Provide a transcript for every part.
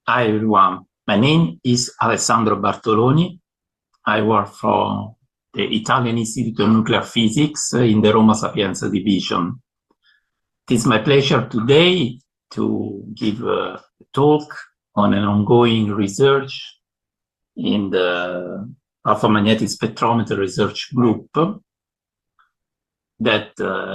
Hi everyone, my name is Alessandro Bartoloni. I work for the Italian Institute of Nuclear Physics in the Roma Sapienza division. It is my pleasure today to give a talk on an ongoing research in the alpha magnetic spectrometer research group that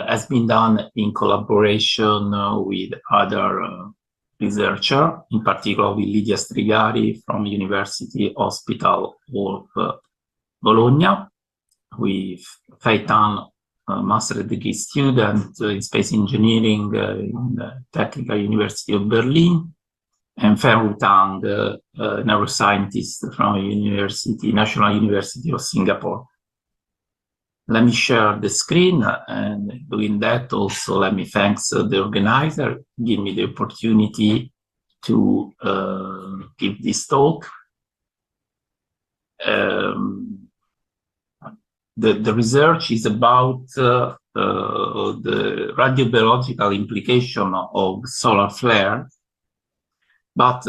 has been done in collaboration with other researcher, in particular with Lidia Strigari from University Hospital of Bologna, with Feitan, master degree student in space engineering in the Technical University of Berlin, and Fen Tang, neuroscientist from National University of Singapore. Let me share the screen, and doing that also let me thank the organizer, give me the opportunity to give this talk. The research is about the radiobiological implication of solar flare, but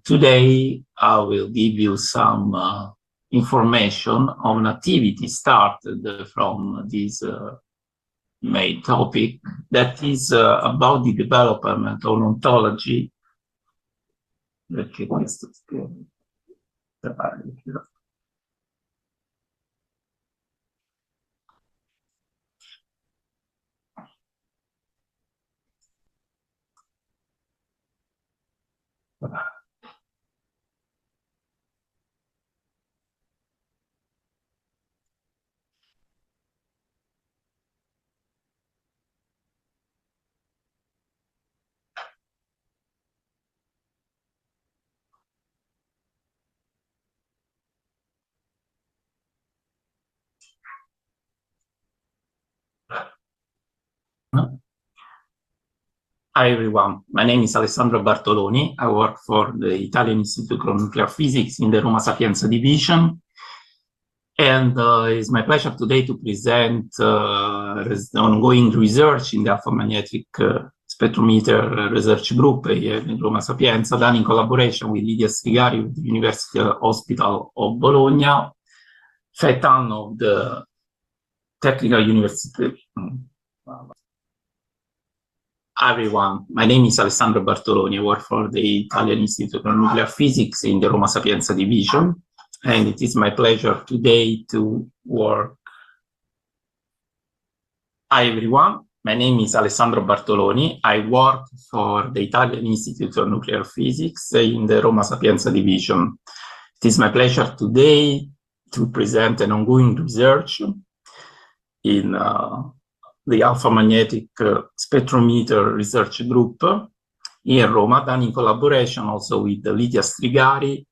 today I will give you some information on activity started from this main topic, that is about the development of ontology. Perché questo Hi everyone, my name is Alessandro Bartoloni. I work for the Italian Institute of Nuclear Physics in the Roma Sapienza division. And it's my pleasure today to present ongoing research in the alpha magnetic spectrometer research group here in Roma Sapienza, done in collaboration with Lidia Strigari with the University Hospital of Bologna, Feitan of the Technical University. Hi everyone, my name is Alessandro Bartoloni. I work for the Italian Institute of Nuclear Physics in the Roma Sapienza division, and it is my pleasure today to work. Hi everyone, my name is Alessandro Bartoloni. I work for the Italian Institute of Nuclear Physics in the Roma Sapienza division. It is my pleasure today to present an ongoing research in the alpha magnetic spectrometer research group in Roma, done in collaboration also with Lidia Strigari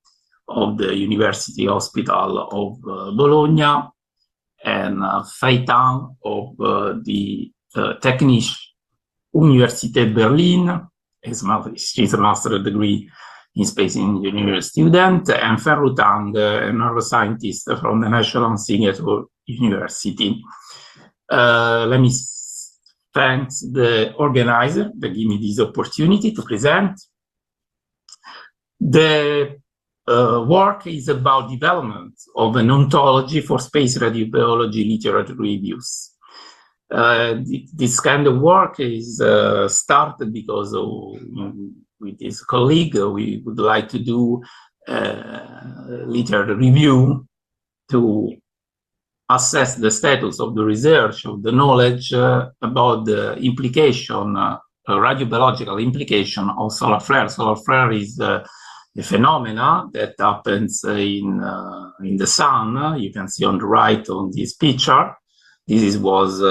of the University Hospital of Bologna and Feitan of the Technische Universität Berlin. She's a master's degree in space engineering student, and Fen Tang, a neuroscientist from the National Singapore University. Let me thank the organizer that gave me this opportunity to present. The work is about development of an ontology for space radiobiology literature reviews. This kind of work is started because with this colleague, we would like to do literature review to assess the status of the research, of the knowledge about the implication, radiobiological implication of solar flare. Solar flare is a phenomena that happens in the sun. You can see on the right on this picture. This was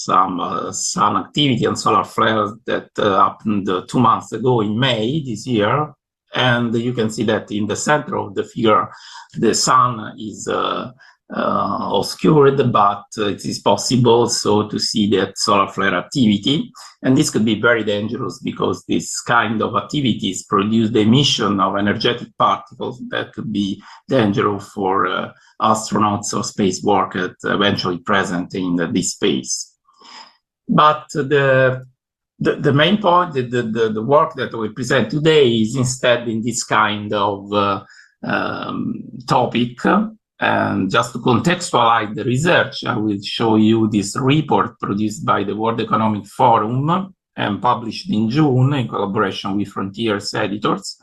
some sun activity and solar flare that happened 2 months ago in May this year. And you can see that in the center of the figure, the sun is obscured, but it is possible so to see that solar flare activity, and this could be very dangerous because this kind of activities produce the emission of energetic particles that could be dangerous for astronauts or space workers eventually present in this space. But the The main point, the work that we present today is instead in this kind of topic. And just to contextualize the research, I will show you this report produced by the World Economic Forum and published in June in collaboration with Frontiers editors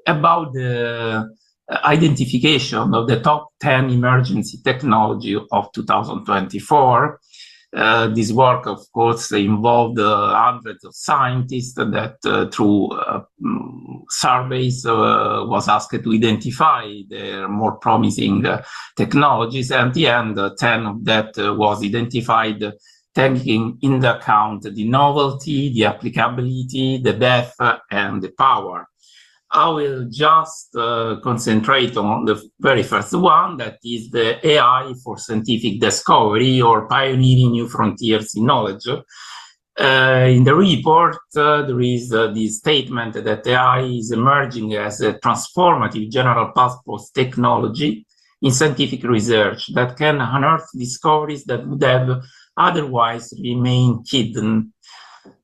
about the identification of the top 10 emergency technology of 2024. This work, of course, involved hundreds of scientists that through surveys was asked to identify the more promising technologies. And at the end, 10 of that was identified, taking into account the novelty, the applicability, the depth, and the power. I will just concentrate on the very first one, that is the AI for scientific discovery or pioneering new frontiers in knowledge. In the report, there is this statement that AI is emerging as a transformative general purpose technology in scientific research that can unearth discoveries that would have otherwise remained hidden.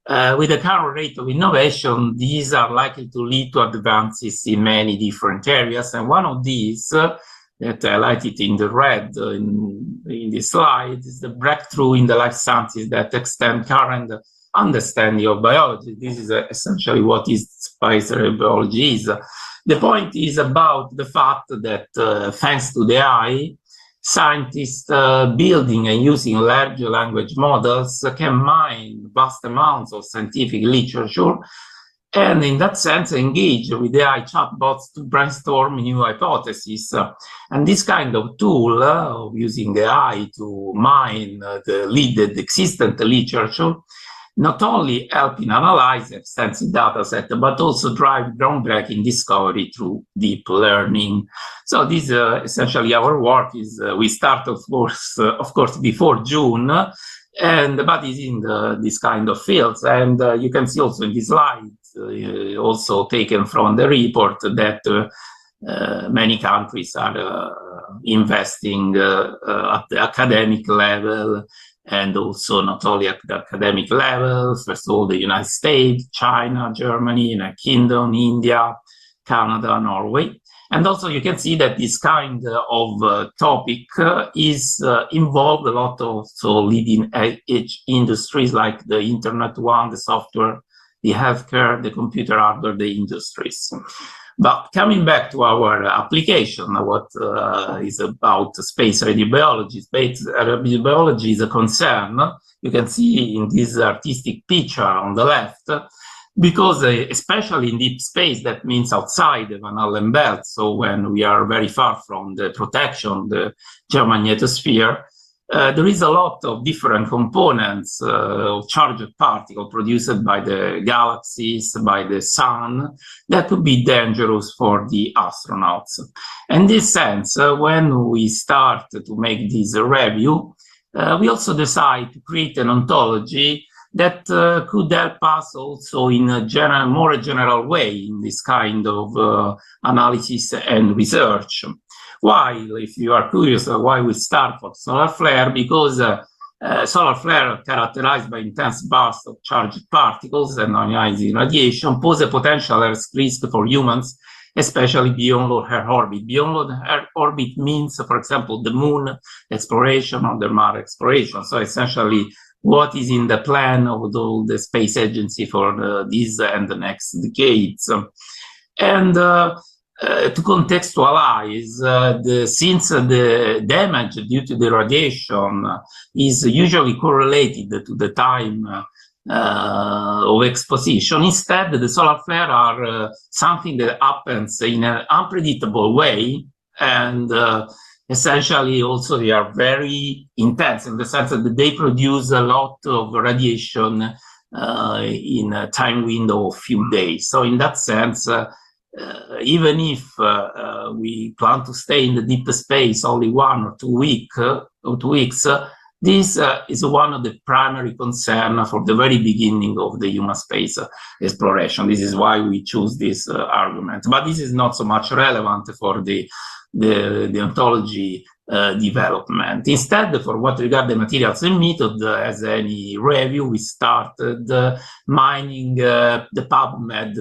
With the current rate of innovation, these are likely to lead to advances in many different areas. And one of these, that highlighted in the red in this slide, is the breakthrough in the life sciences that extend current understanding of biology. This is essentially what radiobiology is. The point is about the fact that thanks to the AI, scientists building and using large language models can mine vast amounts of scientific literature and in that sense engage with AI chatbots to brainstorm new hypotheses. And this kind of tool of using AI to mine the existent literature not only helping analyze extensive data set, but also drive groundbreaking discovery through deep learning. So this essentially our work is, we start of course before June, but is in this kind of fields. And you can see also in this slide, also taken from the report, that many countries are investing at the academic level, and also not only at the academic level, first of all, the United States, China, Germany, United Kingdom, India, Canada, Norway. And also you can see that this kind of topic is involved a lot of leading edge industries like the internet one, the software, the healthcare, the computer hardware, the industries. But coming back to our application, what is about space radiobiology. Space radiobiology is a concern, you can see in this artistic picture on the left, because especially in deep space, that means outside the Van Allen belt, so when we are very far from the protection, the geomagnetosphere, there is a lot of different components of charged particles produced by the galaxies, by the sun, that could be dangerous for the astronauts. In this sense, when we start to make this review, we also decide to create an ontology that could help us also in a more general way in this kind of analysis and research. Why, if you are curious why we start for solar flare, because solar flare are characterized by intense bursts of charged particles and ionizing radiation pose a potential risk for humans, especially beyond low Earth orbit. Beyond low Earth orbit means, for example, the moon exploration or the Mars exploration. So essentially, what is in the plan of the space agency for this and the next decades. And to contextualize, since the damage due to the radiation is usually correlated to the time of exposition, instead the solar flare are something that happens in an unpredictable way, and essentially also they are very intense in the sense that they produce a lot of radiation in a time window of few days. So in that sense, even if we plan to stay in the deep space only 1 or 2 weeks, This is one of the primary concerns for the very beginning of the human space exploration. This is why we choose this argument. But this is not so much relevant for the ontology development. Instead, for what regards the materials and method, as any review, we started mining the PubMed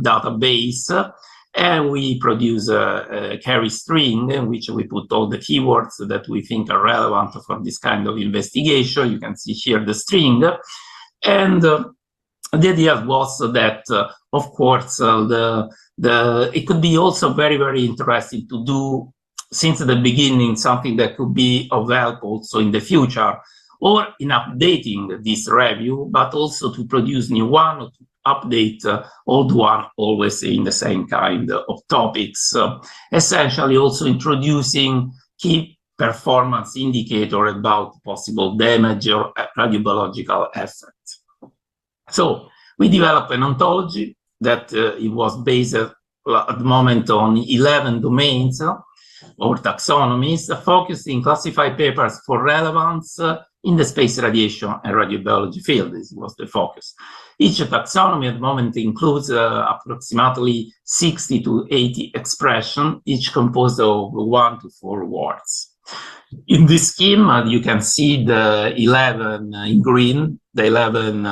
database, and we produce a carry string in which we put all the keywords that we think are relevant for this kind of investigation. You can see here the string. And the idea was that, of course, it could be also very, very interesting to do, since the beginning, something that could be of help also in the future, or in updating this review, but also to produce new one, or to update old one, always in the same kind of topics. Essentially also introducing key performance indicator about possible damage or radiobiological effect. So we developed an ontology that it was based at the moment on 11 domains or taxonomies, focusing classified papers for relevance in the space radiation and radiobiology field. This was the focus. Each taxonomy at the moment includes approximately 60 to 80 expressions, each composed of 1 to 4 words. In this scheme, you can see the 11 in green, the 11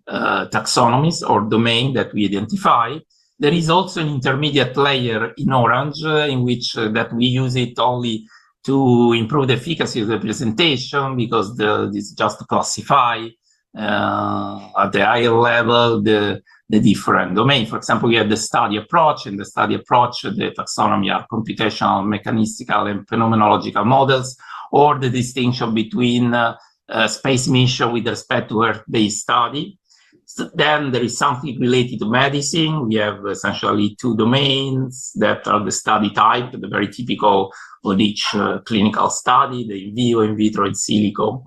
taxonomies or domain that we identify. There is also an intermediate layer in orange, in which that we use it only to improve the efficacy of the presentation, because this just to classify at the higher level the different domain. For example, we have the study approach. In the study approach, the taxonomy are computational, mechanistical, and phenomenological models, or the distinction between space mission with respect to Earth-based study. So then there is something related to medicine. We have essentially 2 domains that are the study type, the very typical of each clinical study, the in vivo, in vitro, in silico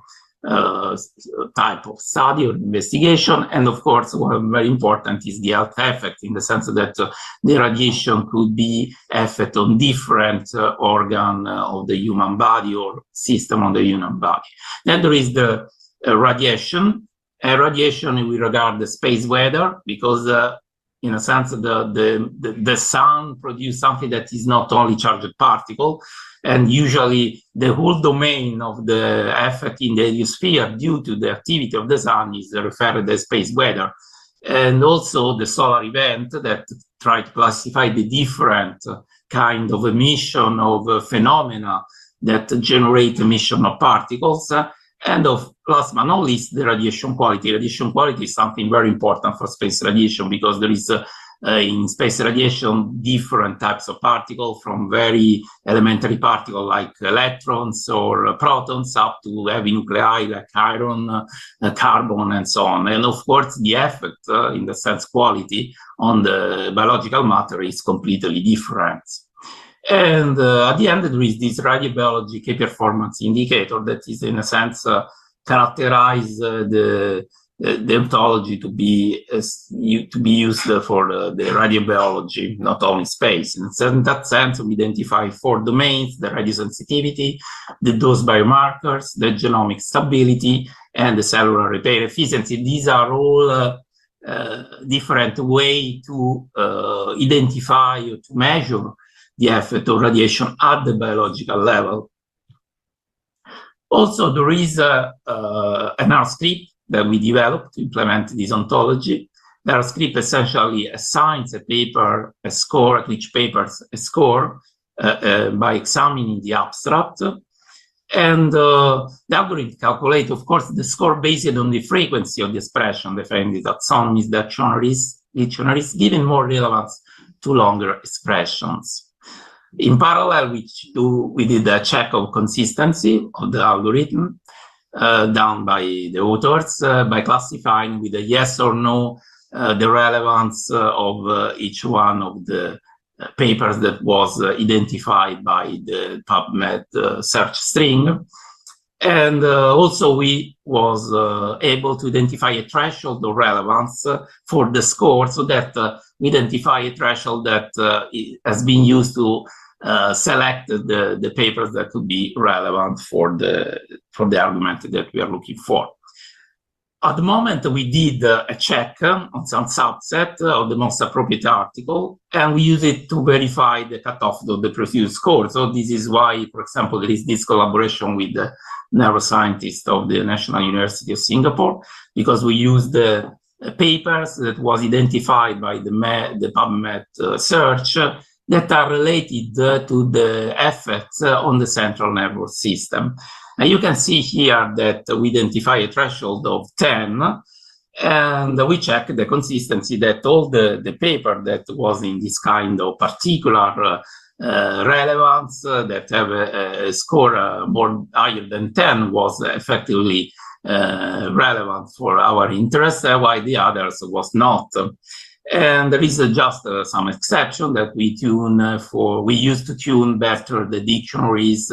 type of study or investigation. And of course, what very important is the health effect, in the sense that the radiation could be effect on different organ of the human body or system of the human body. Then there is the radiation. Radiation, we regard the space weather, because in a sense the sun produces something that is not only charged particle, and usually the whole domain of the effect in the heliosphere due to the activity of the sun is referred as space weather. And also the solar event that try to classify the different kind of emission of phenomena that generate emission of particles. And last but not least, the radiation quality. Radiation quality is something very important for space radiation, because there is in space radiation different types of particles, from very elementary particles like electrons or protons up to heavy nuclei like iron, carbon, and so on. And of course, the effect in the sense quality on the biological matter is completely different. And at the end, there is this radiobiology key performance indicator that is, in a sense, characterize the ontology to be used for the radiobiology, not only space. In that sense, we identify 4 domains: the radiosensitivity, the dose biomarkers, the genomic stability, and the cellular repair efficiency. These are all different ways to identify or to measure the effect of radiation at the biological level. Also, there is an R script that we developed to implement this ontology. The R script essentially assigns a paper a score, at each paper a score by examining the abstract. And the algorithm calculates, of course, the score based on the frequency of the expression defined in the taxonomies, dictionaries, giving more relevance to longer expressions. In parallel, we did a check of consistency of the algorithm done by the authors by classifying with a yes or no the relevance of each one of the papers that was identified by the PubMed search string. And also we was able to identify a threshold of relevance for the score, so that we identify a threshold that has been used to select the papers that could be relevant for the argument that we are looking for. At the moment, we did a check on some subset of the most appropriate article, and we use it to verify the cutoff of the previous score. So this is why, for example, there is this collaboration with the neuroscientist of the National University of Singapore, because we use the papers that was identified by the PubMed search that are related to the effects on the central nervous system. And you can see here that we identify a threshold of 10, and we check the consistency that all the paper that was in this kind of particular relevance that have a score more higher than 10 was effectively relevant for our interest, while the others was not. And there is just some exception that we use to tune better the dictionaries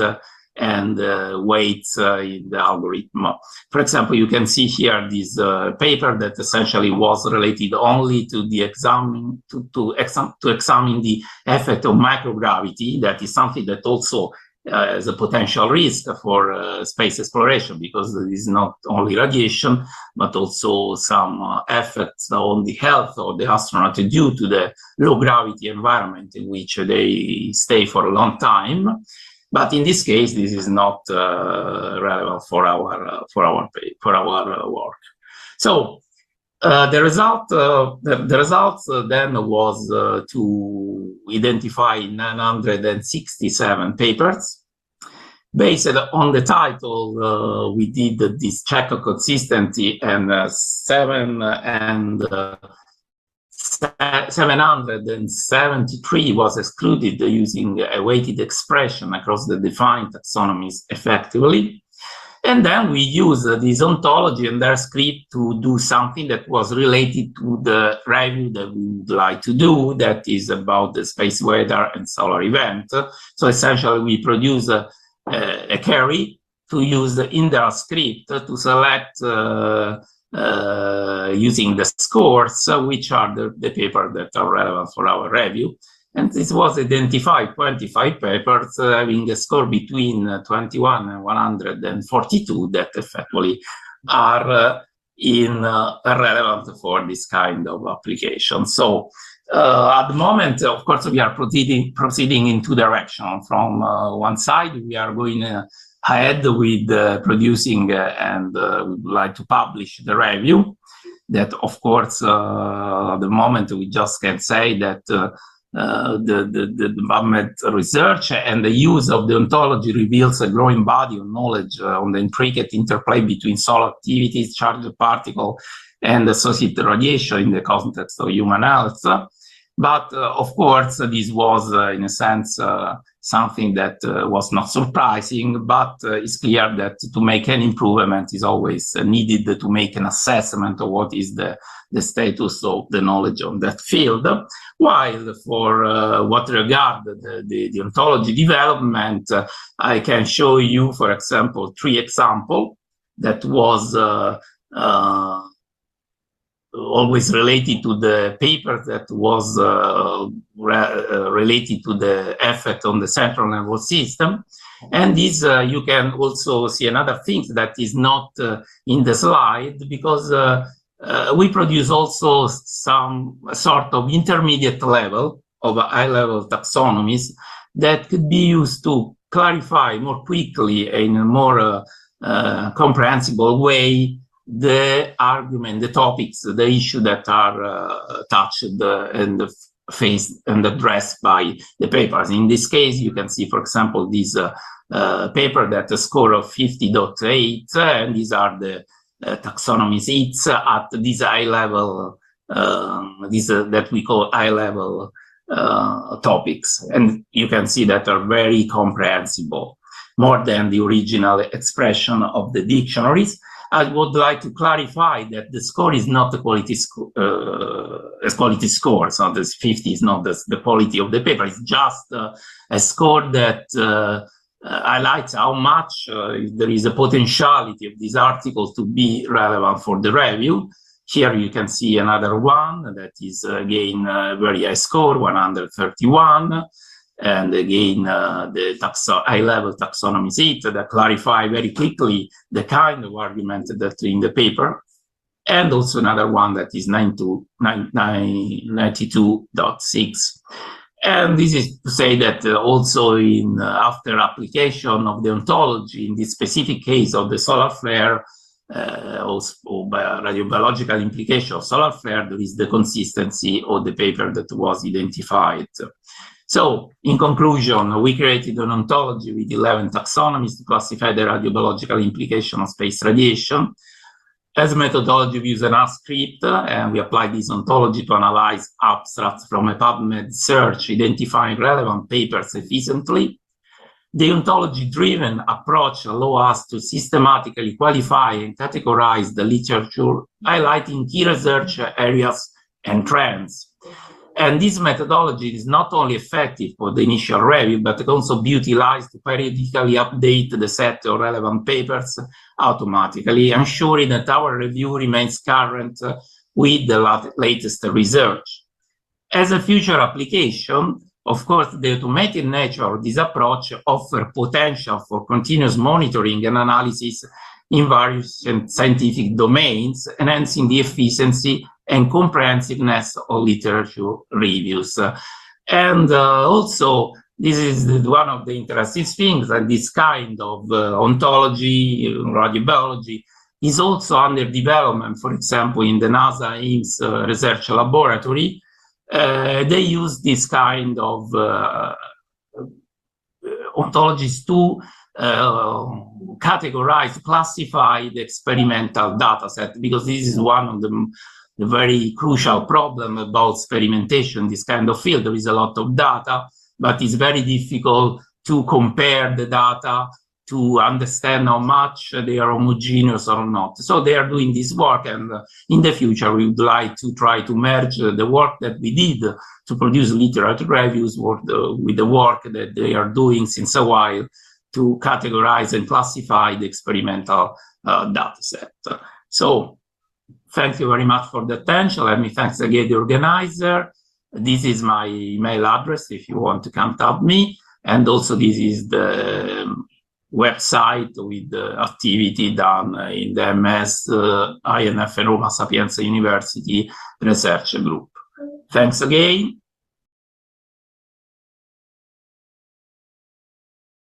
and weights in the algorithm. For example, you can see here this paper that essentially was related only to the examine the effect of microgravity. That is something that also as a potential risk for space exploration, because it is not only radiation, but also some effects on the health of the astronaut due to the low gravity environment in which they stay for a long time. But in this case, this is not relevant for our work. So the results then was to identify 967 papers. Based on the title, we did this check of consistency, and 773 was excluded using a weighted expression across the defined taxonomies effectively. And then we use this ontology and their script to do something that was related to the review that we would like to do, that is about the space weather and solar event. So essentially, we produce a query to use in their script to select using the scores, which are the papers that are relevant for our review. And this was identified 25 papers having a score between 21 and 142 that effectively are relevant for this kind of application. So at the moment, of course, we are proceeding in two directions. From one side, we are going ahead with producing and we would like to publish the review. That, of course, at the moment, we just can say that the PubMed research and the use of the ontology reveals a growing body of knowledge on the intricate interplay between solar activities, charged particle, and associated radiation in the context of human health. But of course, this was, in a sense, something that was not surprising, but it's clear that to make an improvement is always needed to make an assessment of what is the status of the knowledge on that field. While for what regard the ontology development, I can show you, for example, 3 examples that was always related to the paper that was related to the effect on the central nervous system. And this, you can also see another thing that is not in the slide, because we produce also some sort of intermediate level of high-level taxonomies that could be used to clarify more quickly in a more comprehensible way the argument, the topics, the issue that are touched and faced and addressed by the papers. In this case, you can see, for example, this paper that a score of 50.8, and these are the taxonomies hits at this high level, that we call high level topics. And you can see that are very comprehensible, more than the original expression of the dictionaries. I would like to clarify that the score is not a quality score. So this 50 is not the quality of the paper. It's just a score that highlights how much there is a potentiality of these articles to be relevant for the review. Here you can see another one that is again a very high score, 131. And again, the high-level taxonomy set that clarify very quickly the kind of argument that in the paper. And also another one that is 92.6. And this is to say that also in after application of the ontology, in this specific case of the solar flare, also by radiobiological implication of solar flare, there is the consistency of the paper that was identified. So, in conclusion, we created an ontology with 11 taxonomies to classify the radiobiological implication of space radiation. As a methodology, we use an R script, and we apply this ontology to analyze abstracts from a PubMed search, identifying relevant papers efficiently. The ontology-driven approach allows us to systematically qualify and categorize the literature, highlighting key research areas and trends. And this methodology is not only effective for the initial review, but it also be utilized to periodically update the set of relevant papers automatically, ensuring that our review remains current with the latest research. As a future application, of course, the automated nature of this approach offers potential for continuous monitoring and analysis in various scientific domains, enhancing the efficiency and comprehensiveness of literature reviews. And also, this is one of the interesting things, that this kind of ontology, radiobiology, is also under development. For example, in the NASA Ames Research Laboratory, they use this kind of ontologies to categorize, classify the experimental data set, because this is one of the very crucial problem about experimentation, this kind of field. There is a lot of data, but it's very difficult to compare the data to understand how much they are homogeneous or not. So they are doing this work, and in the future we would like to try to merge the work that we did to produce literature reviews with the work that they are doing since a while to categorize and classify the experimental data set. So thank you very much for the attention. Let me thank again the organizer. This is my email address if you want to contact me. And also this is the website with the activity done in the MS INFN Roma Sapienza University Research Group. Thanks again.